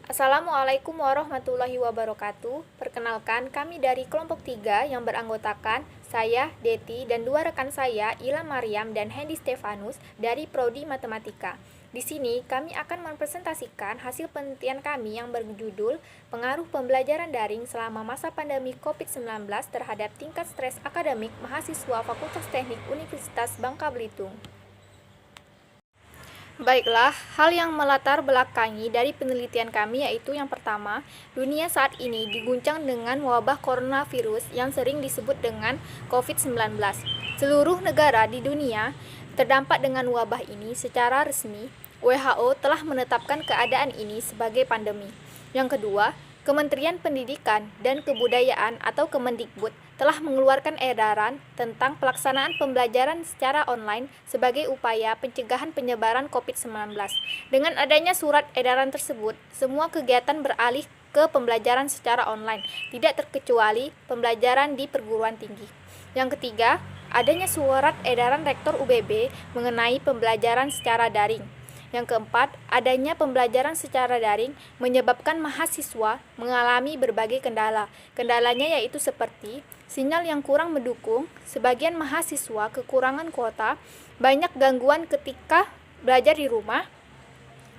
Assalamualaikum warahmatullahi wabarakatuh. Perkenalkan, kami dari kelompok 3 yang beranggotakan saya, Deti, dan dua rekan saya, Ila Mariam dan Hendy Stefanus dari Prodi Matematika. Di sini kami akan mempresentasikan hasil penelitian kami yang berjudul Pengaruh Pembelajaran Daring selama masa pandemi COVID-19 terhadap tingkat stres akademik mahasiswa Fakultas Teknik Universitas Bangka Belitung. Baiklah, hal yang melatar belakangi dari penelitian kami yaitu yang pertama, dunia saat ini diguncang dengan wabah coronavirus yang sering disebut dengan COVID-19. Seluruh negara di dunia terdampak dengan wabah ini secara resmi. WHO telah menetapkan keadaan ini sebagai pandemi. Yang kedua, Kementerian Pendidikan dan Kebudayaan atau Kemendikbud telah mengeluarkan edaran tentang pelaksanaan pembelajaran secara online sebagai upaya pencegahan penyebaran COVID-19. Dengan adanya surat edaran tersebut, semua kegiatan beralih ke pembelajaran secara online, tidak terkecuali pembelajaran di perguruan tinggi. Yang ketiga, adanya surat edaran Rektor UBB mengenai pembelajaran secara daring. Yang keempat, adanya pembelajaran secara daring menyebabkan mahasiswa mengalami berbagai kendala. Kendalanya yaitu seperti sinyal yang kurang mendukung, sebagian mahasiswa kekurangan kuota, banyak gangguan ketika belajar di rumah,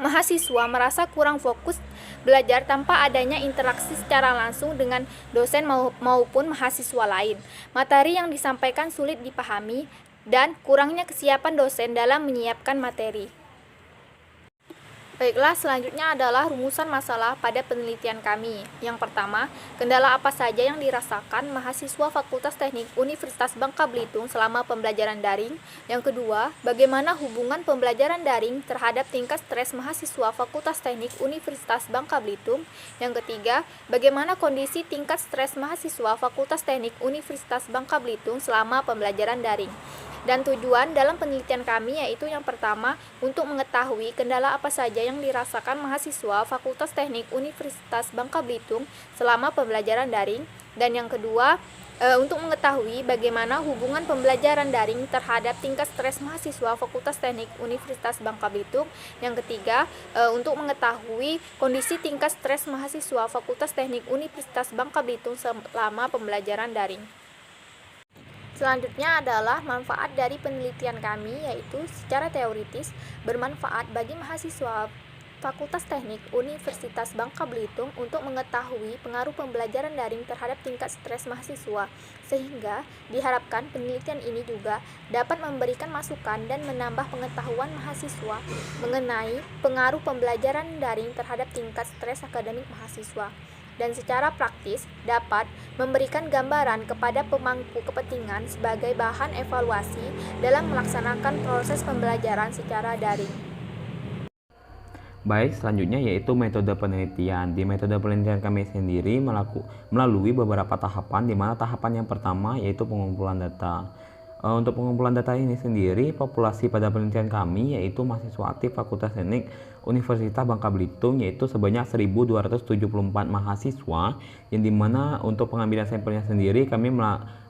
mahasiswa merasa kurang fokus belajar tanpa adanya interaksi secara langsung dengan dosen maupun mahasiswa lain. Materi yang disampaikan sulit dipahami, dan kurangnya kesiapan dosen dalam menyiapkan materi. Baiklah, selanjutnya adalah rumusan masalah pada penelitian kami. Yang pertama, kendala apa saja yang dirasakan mahasiswa Fakultas Teknik Universitas Bangka Belitung selama pembelajaran daring? Yang kedua, bagaimana hubungan pembelajaran daring terhadap tingkat stres mahasiswa Fakultas Teknik Universitas Bangka Belitung? Yang ketiga, bagaimana kondisi tingkat stres mahasiswa Fakultas Teknik Universitas Bangka Belitung selama pembelajaran daring? Dan tujuan dalam penelitian kami yaitu yang pertama, untuk mengetahui kendala apa saja yang dirasakan mahasiswa Fakultas Teknik Universitas Bangka Belitung selama pembelajaran daring, dan yang kedua, untuk mengetahui bagaimana hubungan pembelajaran daring terhadap tingkat stres mahasiswa Fakultas Teknik Universitas Bangka Belitung. Yang ketiga, untuk mengetahui kondisi tingkat stres mahasiswa Fakultas Teknik Universitas Bangka Belitung selama pembelajaran daring. Selanjutnya adalah manfaat dari penelitian kami, yaitu secara teoritis bermanfaat bagi mahasiswa Fakultas Teknik Universitas Bangka Belitung untuk mengetahui pengaruh pembelajaran daring terhadap tingkat stres mahasiswa, sehingga diharapkan penelitian ini juga dapat memberikan masukan dan menambah pengetahuan mahasiswa mengenai pengaruh pembelajaran daring terhadap tingkat stres akademik mahasiswa, dan secara praktis dapat memberikan gambaran kepada pemangku kepentingan sebagai bahan evaluasi dalam melaksanakan proses pembelajaran secara daring. Baik, selanjutnya yaitu metode penelitian. Di metode penelitian kami sendiri melalui beberapa tahapan, di mana tahapan yang pertama yaitu pengumpulan data. Untuk pengumpulan data ini sendiri, populasi pada penelitian kami yaitu mahasiswa aktif Fakultas Teknik Universitas Bangka Belitung yaitu sebanyak 1.274 mahasiswa, yang dimana untuk pengambilan sampelnya sendiri kami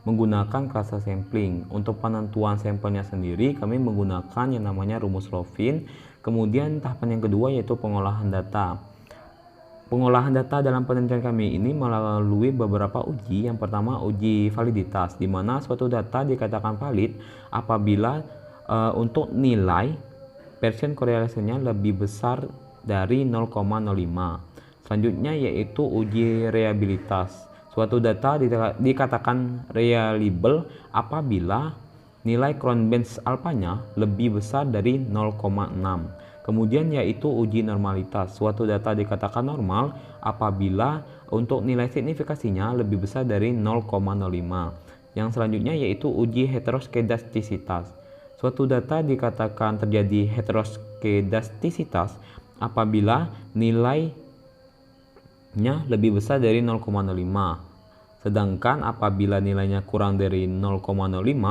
menggunakan cluster sampling. Untuk penentuan sampelnya sendiri kami menggunakan yang namanya rumus Lovin. Kemudian tahapan yang kedua yaitu pengolahan data. Pengolahan data dalam penelitian kami ini melalui beberapa uji. Yang pertama, uji validitas, di mana suatu data dikatakan valid apabila untuk nilai Pearson korelasinya lebih besar dari 0,05. Selanjutnya yaitu uji reliabilitas. Suatu data dikatakan reliable apabila nilai Cronbach's alfanya lebih besar dari 0,6. Kemudian yaitu uji normalitas. Suatu data dikatakan normal apabila untuk nilai signifikasinya lebih besar dari 0,05. Yang selanjutnya yaitu uji heteroskedastisitas. Suatu data dikatakan terjadi heteroskedastisitas apabila nilainya lebih besar dari 0,05. Sedangkan apabila nilainya kurang dari 0,05,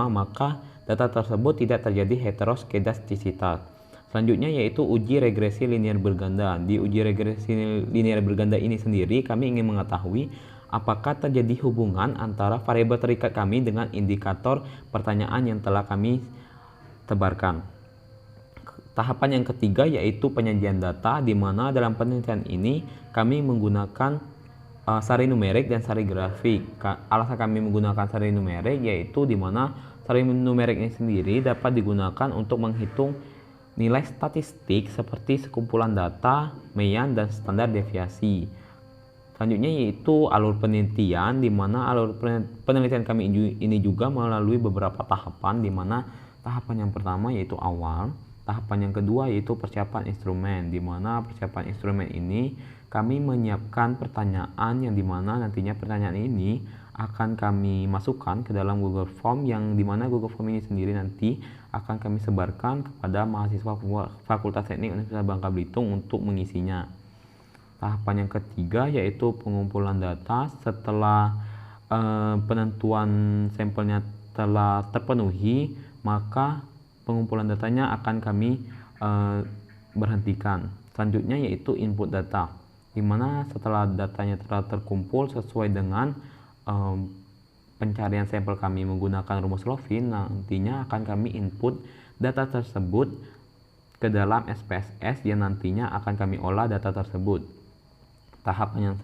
maka data tersebut tidak terjadi heteroskedastisitas. Selanjutnya yaitu uji regresi linear berganda. Di uji regresi linear berganda ini sendiri kami ingin mengetahui apakah terjadi hubungan antara variabel terikat kami dengan indikator pertanyaan yang telah kami tebarkan. Tahapan yang ketiga yaitu penyajian data, di mana dalam penelitian ini kami menggunakan sari numerik dan sari grafik. Alasan kami menggunakan sari numerik yaitu di mana sari numerik ini sendiri dapat digunakan untuk menghitung nilai statistik seperti sekumpulan data, median, dan standar deviasi. Selanjutnya yaitu alur penelitian, di mana alur penelitian kami ini juga melalui beberapa tahapan, di mana tahapan yang pertama yaitu awal, tahapan yang kedua yaitu persiapan instrumen, di mana persiapan instrumen ini kami menyiapkan pertanyaan yang dimana nantinya pertanyaan ini akan kami masukkan ke dalam Google Form, yang dimana Google Form ini sendiri nanti akan kami sebarkan kepada mahasiswa Fakultas Teknik Universitas Bangka Belitung untuk mengisinya. Tahapan yang ketiga yaitu pengumpulan data. Setelah penentuan sampelnya telah terpenuhi, maka pengumpulan datanya akan kami berhentikan. Selanjutnya yaitu input data, di mana setelah datanya telah terkumpul sesuai dengan pencarian sampel kami menggunakan rumus Lovin, nantinya akan kami input data tersebut ke dalam SPSS yang nantinya akan kami olah data tersebut. Tahapan yang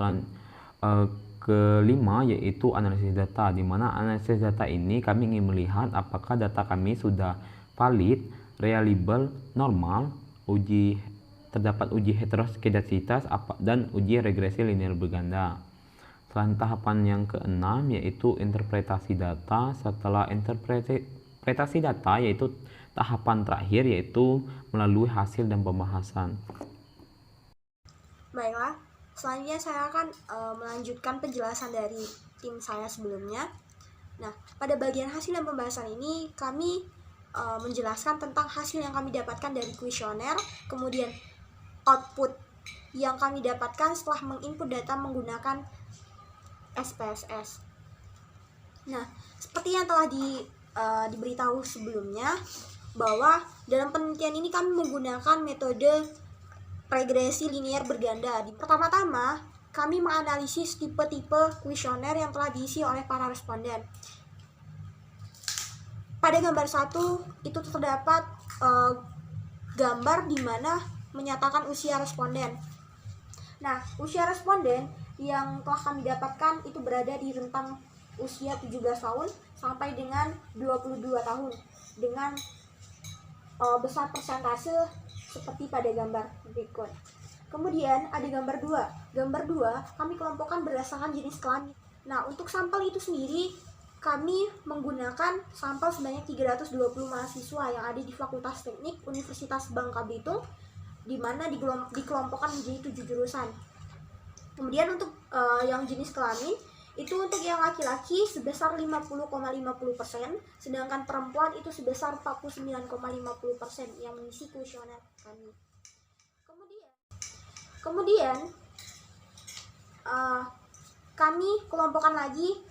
kelima yaitu analisis data, di mana analisis data ini kami ingin melihat apakah data kami sudah valid, reliable, normal, terdapat uji heteroskedasitas dan uji regresi linear berganda. Selanjutnya tahapan yang keenam yaitu interpretasi data. Setelah interpretasi data yaitu tahapan terakhir yaitu melalui hasil dan pembahasan. Baiklah, selanjutnya saya akan melanjutkan penjelasan dari tim saya sebelumnya. Nah, pada bagian hasil dan pembahasan ini kami menjelaskan tentang hasil yang kami dapatkan dari kuesioner, kemudian output yang kami dapatkan setelah menginput data menggunakan SPSS. Nah, seperti yang telah diberitahu sebelumnya, bahwa dalam penelitian ini kami menggunakan metode regresi linear berganda. Pertama-tama, kami menganalisis tipe-tipe kuesioner yang telah diisi oleh para responden. Pada gambar 1 itu terdapat gambar di mana menyatakan usia responden. Nah, usia responden yang telah kami dapatkan itu berada di rentang usia 17 tahun sampai dengan 22 tahun dengan besar persentase seperti pada gambar berikut. Kemudian ada gambar 2. Gambar 2 kami kelompokkan berdasarkan jenis kelamin. Nah, untuk sampel itu sendiri kami menggunakan sampel sebanyak 320 mahasiswa yang ada di Fakultas Teknik Universitas Bangka Belitung, di mana dikelompokkan menjadi 7 jurusan. Kemudian untuk yang jenis kelamin itu untuk yang laki-laki sebesar 50,50%, sedangkan perempuan itu sebesar 49,50% yang mengisi kuesioner kami. Kemudian kami kelompokkan lagi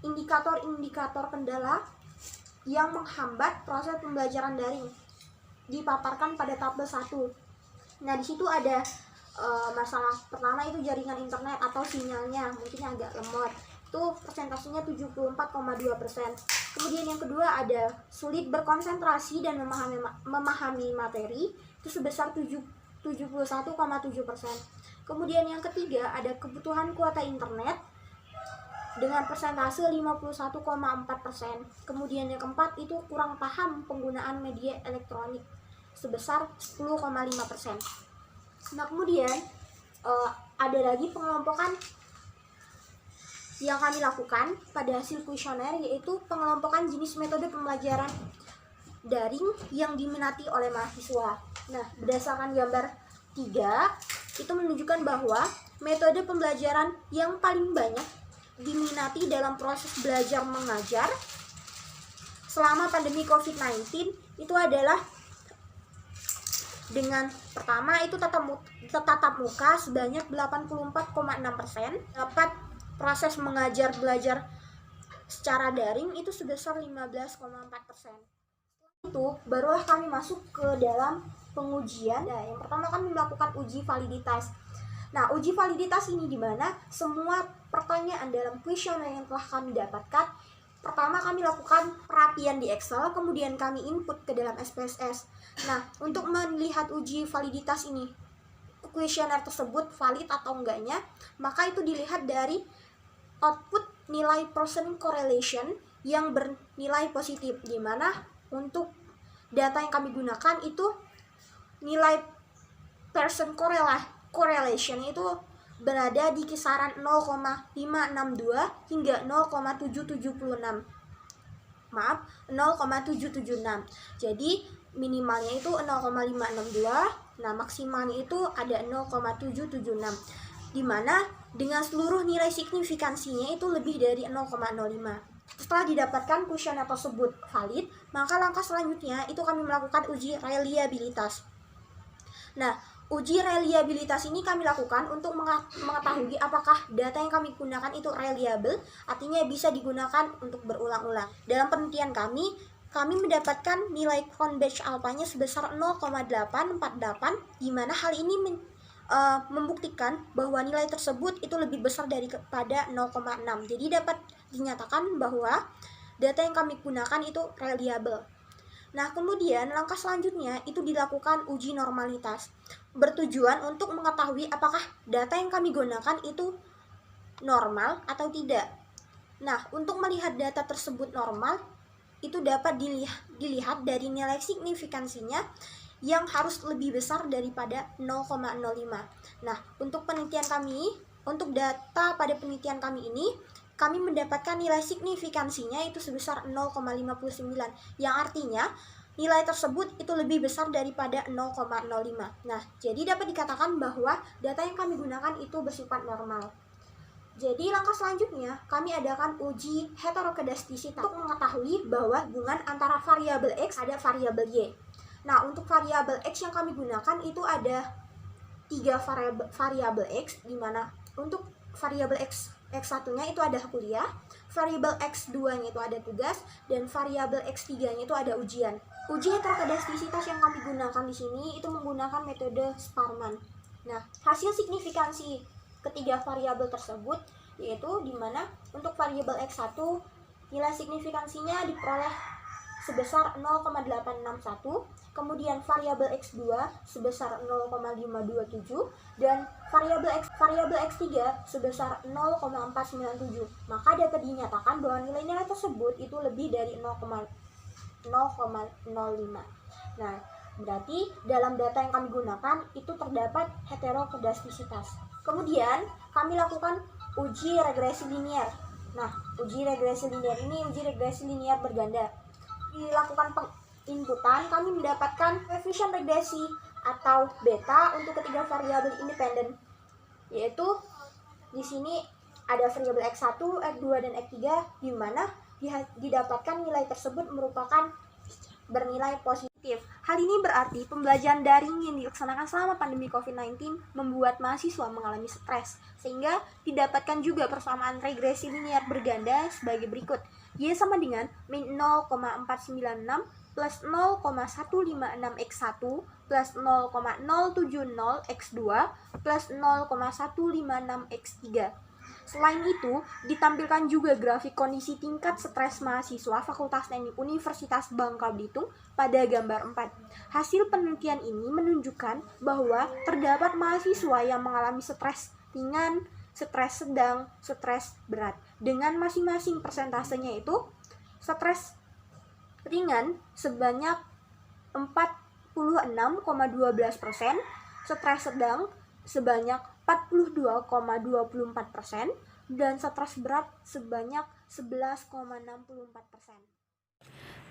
indikator-indikator kendala yang menghambat proses pembelajaran daring, dipaparkan pada tabel 1. Nah, di situ ada masalah pertama itu jaringan internet atau sinyalnya mungkin agak lemot, itu persentasenya 74,2%. Kemudian yang kedua ada sulit berkonsentrasi dan memahami materi, itu sebesar 71,7%. Kemudian yang ketiga ada kebutuhan kuota internet dengan persentase 51,4%. Kemudian yang keempat itu kurang paham penggunaan media elektronik sebesar 10,5%. Nah, kemudian ada lagi pengelompokan yang kami lakukan pada hasil kuesioner, yaitu pengelompokan jenis metode pembelajaran daring yang diminati oleh mahasiswa. Nah, berdasarkan gambar 3 itu menunjukkan bahwa metode pembelajaran yang paling banyak diminati dalam proses belajar mengajar selama pandemi COVID-19 itu adalah dengan pertama itu tatap muka sebanyak 84,6%, dapat proses mengajar belajar secara daring itu sebesar 15,4%. Itu barulah kami masuk ke dalam pengujian. Nah, yang pertama kami melakukan uji validitas. Nah, uji validitas ini di mana semua pertanyaan dalam kuesioner yang telah kami dapatkan Pertama kami lakukan perapian di Excel, kemudian kami input ke dalam SPSS. Nah, untuk melihat uji validitas ini, kuesioner tersebut valid atau enggaknya, maka itu dilihat dari output nilai person correlation yang bernilai positif, di mana untuk data yang kami gunakan itu nilai person correlation itu berada di kisaran 0,562 hingga 0,776. Maaf, 0,776. Jadi minimalnya itu 0,562, nah maksimalnya itu ada 0,776. Di mana dengan seluruh nilai signifikansinya itu lebih dari 0,05. Setelah didapatkan kuesioner tersebut valid, maka langkah selanjutnya itu kami melakukan uji reliabilitas. Nah, uji reliabilitas ini kami lakukan untuk mengetahui apakah data yang kami gunakan itu reliable, artinya bisa digunakan untuk berulang-ulang. Dalam penelitian kami mendapatkan nilai count batch alpha-nya sebesar 0,848, di mana hal ini membuktikan bahwa nilai tersebut itu lebih besar daripada 0,6. Jadi dapat dinyatakan bahwa data yang kami gunakan itu reliable. Nah, kemudian langkah selanjutnya itu dilakukan uji normalitas, bertujuan untuk mengetahui apakah data yang kami gunakan itu normal atau tidak. Nah, untuk melihat data tersebut normal, itu dapat dilihat dari nilai signifikansinya yang harus lebih besar daripada 0,05. Nah, untuk data pada penelitian kami ini, kami mendapatkan nilai signifikansinya itu sebesar 0,59, yang artinya nilai tersebut itu lebih besar daripada 0,05. Nah, jadi dapat dikatakan bahwa data yang kami gunakan itu bersifat normal. Jadi langkah selanjutnya kami adakan uji heterokedastisitas untuk mengetahui bahwa hubungan antara variabel X ada variabel Y. Nah, untuk variabel X yang kami gunakan itu ada 3 variabel X, di mana untuk variabel X1-nya itu ada kuliah, variabel X2-nya itu ada tugas, dan variabel X3-nya itu ada ujian. Uji heterokedastisitas yang kami gunakan di sini itu menggunakan metode Sparman. Nah, hasil signifikansi ketiga variabel tersebut yaitu di mana untuk variabel X1 nilai signifikansinya diperoleh sebesar 0,861, kemudian variabel X2 sebesar 0,527 dan variabel X3 sebesar 0,497. Maka dapat dinyatakan bahwa nilai-nilai tersebut itu lebih dari 0,05. Nah, berarti dalam data yang kami gunakan itu terdapat heterokedastisitas. Kemudian kami lakukan uji regresi linear. Nah, uji regresi linear ini uji regresi linear berganda. Dilakukan inputan, kami mendapatkan koefisien regresi atau beta untuk ketiga variabel independen, yaitu di sini ada variabel X1, X2 dan X3, di mana didapatkan nilai tersebut merupakan bernilai positif. Hal ini berarti pembelajaran daring yang dilaksanakan selama pandemi COVID-19 membuat mahasiswa mengalami stres, sehingga didapatkan juga persamaan regresi linear berganda sebagai berikut. Y sama dengan min 0,496 plus 0,156 X1 plus 0,070 X2 plus 0,156 X3. Selain itu, ditampilkan juga grafik kondisi tingkat stres mahasiswa Fakultas Teknik Universitas Bangka Belitung pada gambar 4. Hasil penelitian ini menunjukkan bahwa terdapat mahasiswa yang mengalami stres ringan, stres sedang, stres berat. Dengan masing-masing persentasenya itu, stres ringan sebanyak 46,12%, stres sedang sebanyak 42,24%, dan stres berat sebanyak 11,64%.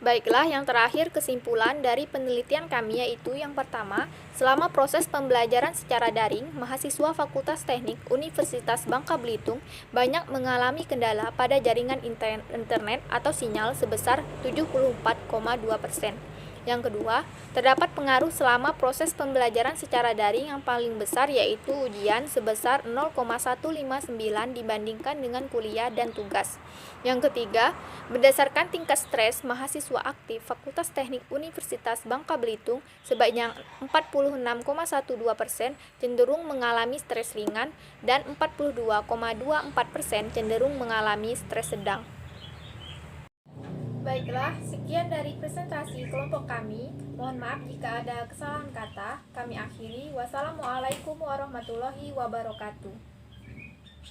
Baiklah, yang terakhir kesimpulan dari penelitian kami yaitu yang pertama, selama proses pembelajaran secara daring, mahasiswa Fakultas Teknik Universitas Bangka Belitung banyak mengalami kendala pada jaringan internet atau sinyal sebesar 74,2%. Yang kedua, terdapat pengaruh selama proses pembelajaran secara daring yang paling besar yaitu ujian sebesar 0,159 dibandingkan dengan kuliah dan tugas. Yang ketiga, berdasarkan tingkat stres mahasiswa aktif Fakultas Teknik Universitas Bangka Belitung sebanyak 46,12% cenderung mengalami stres ringan dan 42,24% cenderung mengalami stres sedang. Baiklah, sekian dari presentasi kelompok kami. Mohon maaf jika ada kesalahan kata. Kami akhiri. Wassalamualaikum warahmatullahi wabarakatuh.